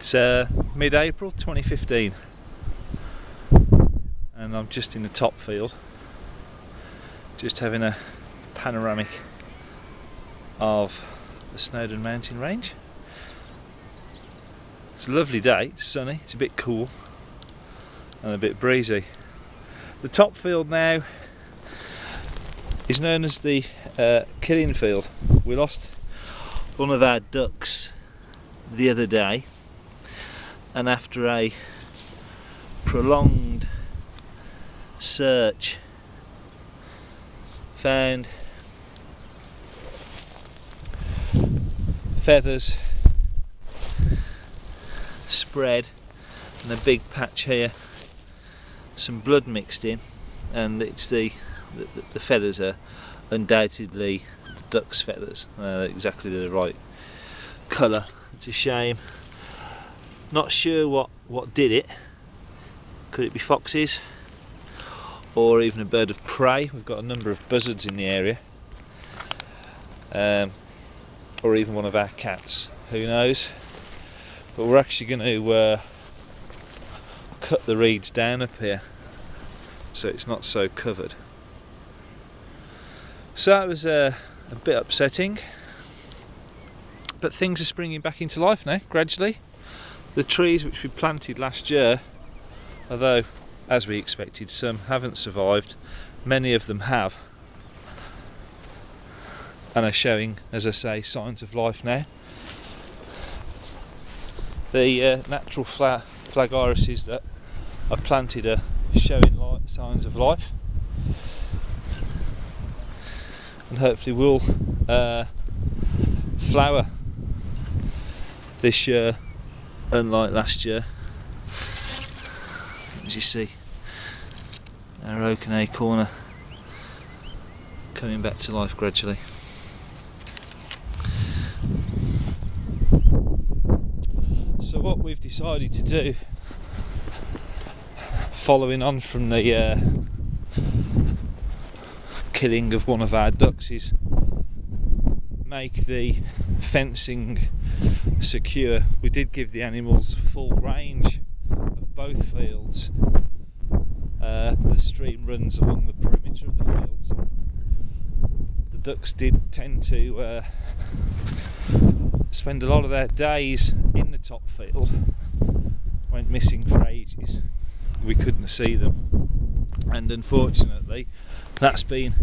It's mid-April 2015 and I'm just in the top field, just having a panoramic of the Snowdon mountain range. It's a lovely day, it's sunny, it's a bit cool and a bit breezy. The top field now is known as the killing field. We lost one of our ducks the other day, and after a prolonged search found feathers spread and a big patch here, some blood mixed in, and it's the feathers are undoubtedly the duck's feathers, exactly the right colour. It's a shame. Not sure what did it. Could it be foxes or even a bird of prey? We've got a number of buzzards in the area, or even one of our cats, who knows. But we're actually going to cut the reeds down up here so it's not so covered. So that was a bit upsetting, but things are springing back into life now, gradually. The trees which we planted last year, although as we expected some haven't survived, many of them have and are showing, as I say, signs of life now. The natural flag irises that I planted are showing signs of life, and hopefully will flower this year, unlike last year. As you see, our oak and acorn coming back to life gradually. So what we've decided to do, following on from the killing of one of our ducks, is make the fencing secure. We did give the animals full range of both fields. The stream runs along the perimeter of the fields. The ducks did tend to spend a lot of their days in the top field, went missing for ages. We couldn't see them, and unfortunately that's been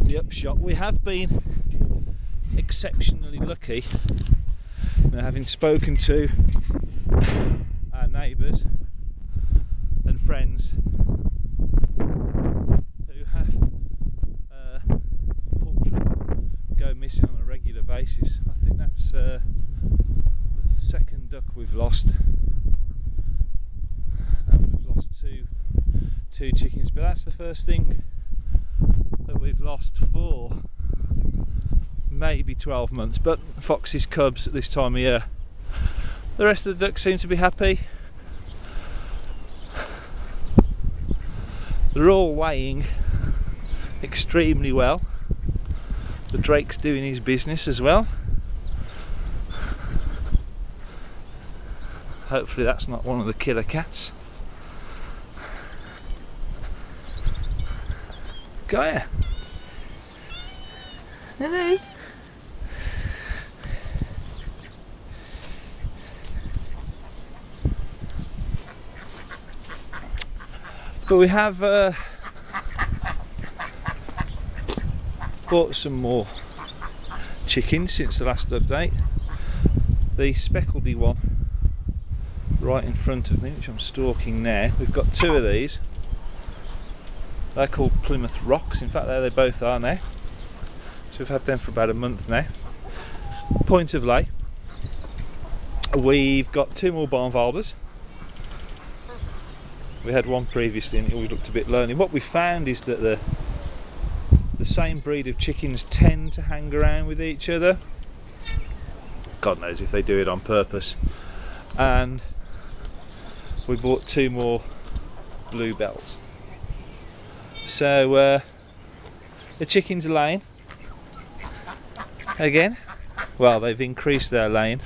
the upshot. We have been exceptionally lucky, having spoken to our neighbours and friends who have poultry go missing on a regular basis. I think that's the second duck we've lost, and we've lost two chickens, but that's the first thing that we've lost for maybe 12 months. But foxes, cubs at this time of year. The rest of the ducks seem to be happy. They're all weighing extremely well. The drake's doing his business as well. Hopefully that's not one of the killer cats. Gaia. Hello. But we have bought some more chickens since the last update. The speckledy one right in front of me, which I'm stalking now, we've got two of these. They're called Plymouth Rocks. In fact, there they both are now. So we've had them for about a month now. Point of lay, we've got two more Barnwalders. We had one previously and we looked a bit lonely. What we found is that the same breed of chickens tend to hang around with each other. God knows if they do it on purpose. And we bought two more bluebells. So the chickens are laying again. Well, they've increased their laying,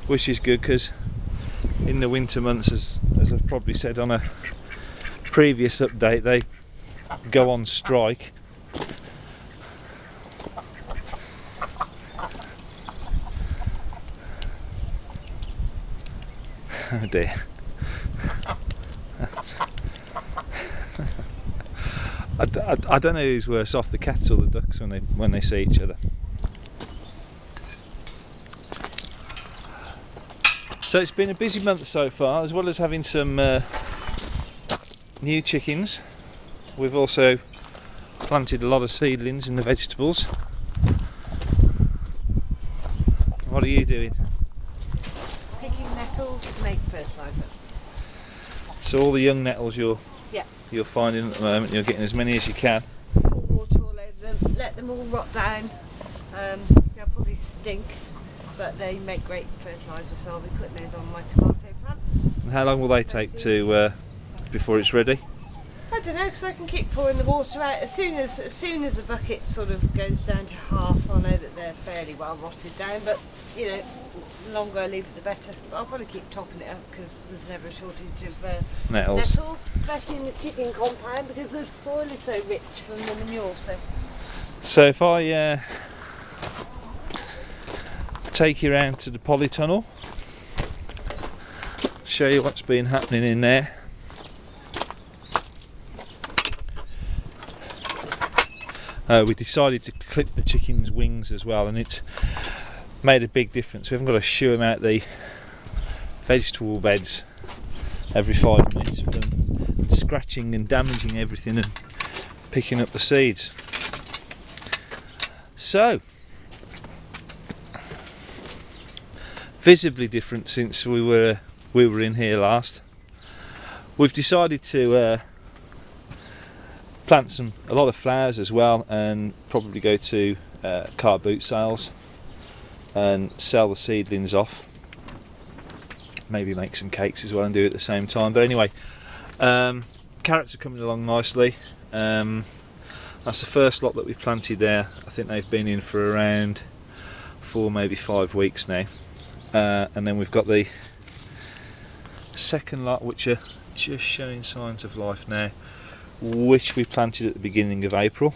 which is good because in the winter months, as I've probably said on a previous update, they go on strike. Oh dear. I don't know who's worse off, the cats or the ducks, when they see each other. So it's been a busy month so far, as well as having some new chickens. We've also planted a lot of seedlings in the vegetables. What are you doing? Picking nettles to make fertiliser. So all the young nettles you're finding at the moment, you're getting as many as you can. Pour water all over them, let them all rot down. They'll probably stink, but they make great fertiliser, so I'll be putting those on my tomato plants. And how long will they take to before it's ready? I don't know, because I can keep pouring the water out. As soon as the bucket sort of goes down to half, I know that they're fairly well rotted down. But you know, the longer I leave it, the better. But I'll probably keep topping it up because there's never a shortage of nettles, especially in the chicken compound, because the soil is so rich from the manure. So if I take you around to the polytunnel, show you what's been happening in there. We decided to clip the chickens' wings as well, and it's made a big difference. We haven't got to shoo them out the vegetable beds every 5 minutes from scratching and damaging everything and picking up the seeds. So, visibly different since we were in here last. We've decided to plant a lot of flowers as well, and probably go to car boot sales and sell the seedlings off. Maybe make some cakes as well and do it at the same time. But anyway, carrots are coming along nicely. That's the first lot that we've planted there. I think they've been in for around 4, maybe 5 weeks now. And then we've got the second lot, which are just showing signs of life now, which we planted at the beginning of April.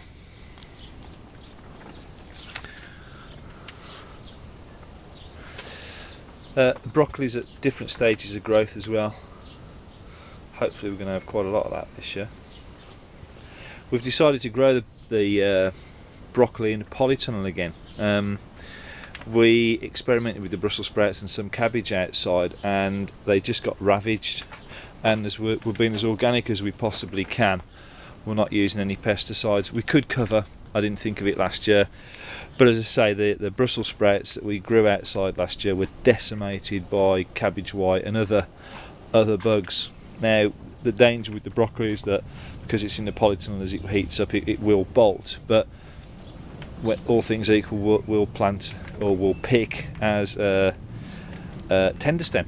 Broccoli's at different stages of growth as well. Hopefully we're going to have quite a lot of that this year. We've decided to grow the broccoli in a polytunnel again. We experimented with the Brussels sprouts and some cabbage outside, and they just got ravaged. And as we're being as organic as we possibly can, we're not using any pesticides. We could cover, I didn't think of it last year, but as I say, the Brussels sprouts that we grew outside last year were decimated by cabbage white and other bugs. Now the danger with the broccoli is that because it's in the polytunnel, as it heats up, it will bolt, but when all things equal, we'll plant or we'll pick as a tender stem.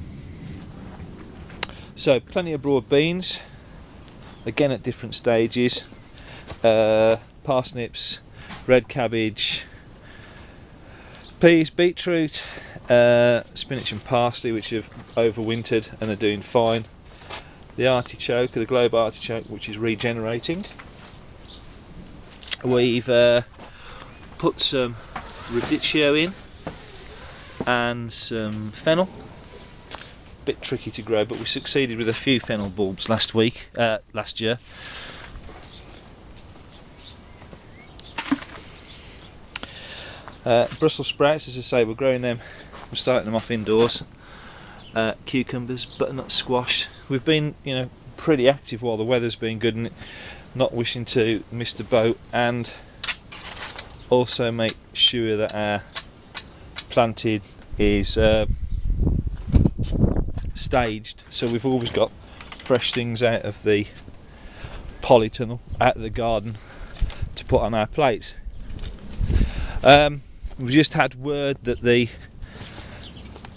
So plenty of broad beans, again at different stages, parsnips, red cabbage, peas, beetroot, spinach and parsley, which have overwintered and are doing fine. The artichoke, the globe artichoke, which is regenerating. We've put some radicchio in and some fennel. Bit tricky to grow, but we succeeded with a few fennel bulbs last year. Brussels sprouts, as I say, we're growing them. We're starting them off indoors. Cucumbers, butternut squash. We've been, pretty active while the weather's been good, and not wishing to miss the boat, and also make sure that our planting is staged, so we've always got fresh things out of the polytunnel, out of the garden, to put on our plates. We've just had word that the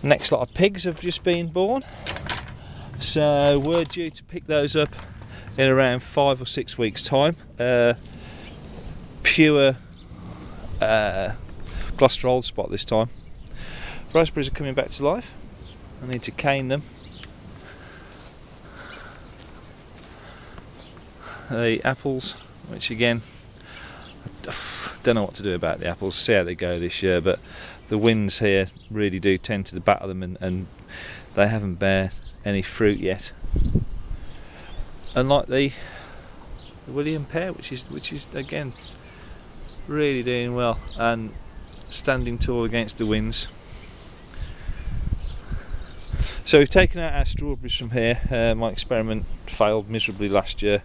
next lot of pigs have just been born, so we're due to pick those up in around 5 or 6 weeks time. Pure Gloucester Old Spot this time. Raspberries are coming back to life. I need to cane them the apples, which again, don't know what to do about the apples. See how they go this year, but the winds here really do tend to batter them, and they haven't bear any fruit yet. Unlike the William pear, which is again really doing well and standing tall against the winds. So we've taken out our strawberries from here. My experiment failed miserably last year,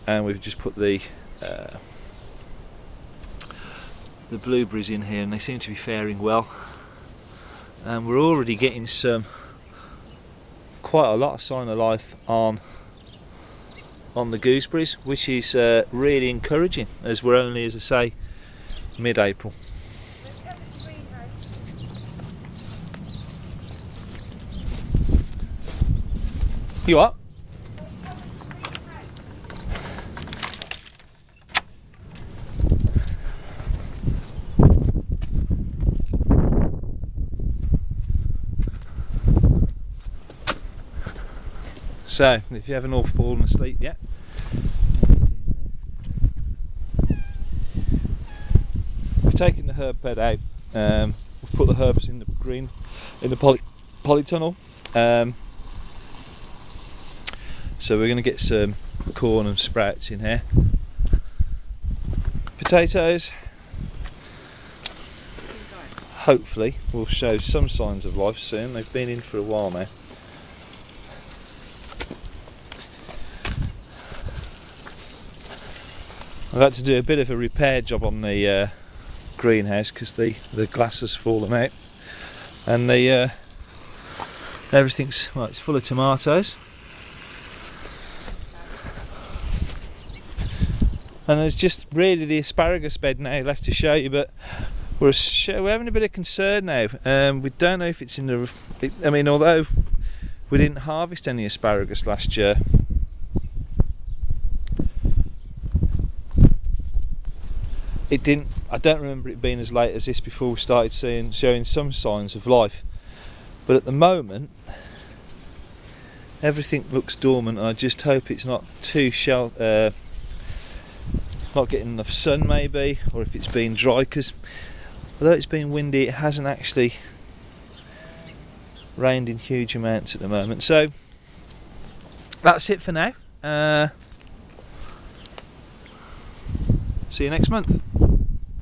and we've just put the blueberries in here, and they seem to be faring well. And we're already getting quite a lot of sign of life on the gooseberries, which is really encouraging, as we're only, as I say, mid-April. You what? So, if you haven't all fallen asleep yet, we've taken the herb bed out. We've put the herbs in the green, in the polytunnel. So we're going to get some corn and sprouts in here. Potatoes, hopefully, will show some signs of life soon. They've been in for a while now. I've had to do a bit of a repair job on the greenhouse because the glass has fallen out, and the everything's, well, it's full of tomatoes. And there's just really the asparagus bed now left to show you, but we're having a bit of concern now. We don't know if it's in the... I mean, although we didn't harvest any asparagus last year, it didn't... I don't remember it being as late as this before we started showing some signs of life. But at the moment, everything looks dormant, and I just hope it's not too not getting enough sun maybe, or if it's been dry, because although it's been windy, it hasn't actually rained in huge amounts at the moment. So that's it for now. See you next month.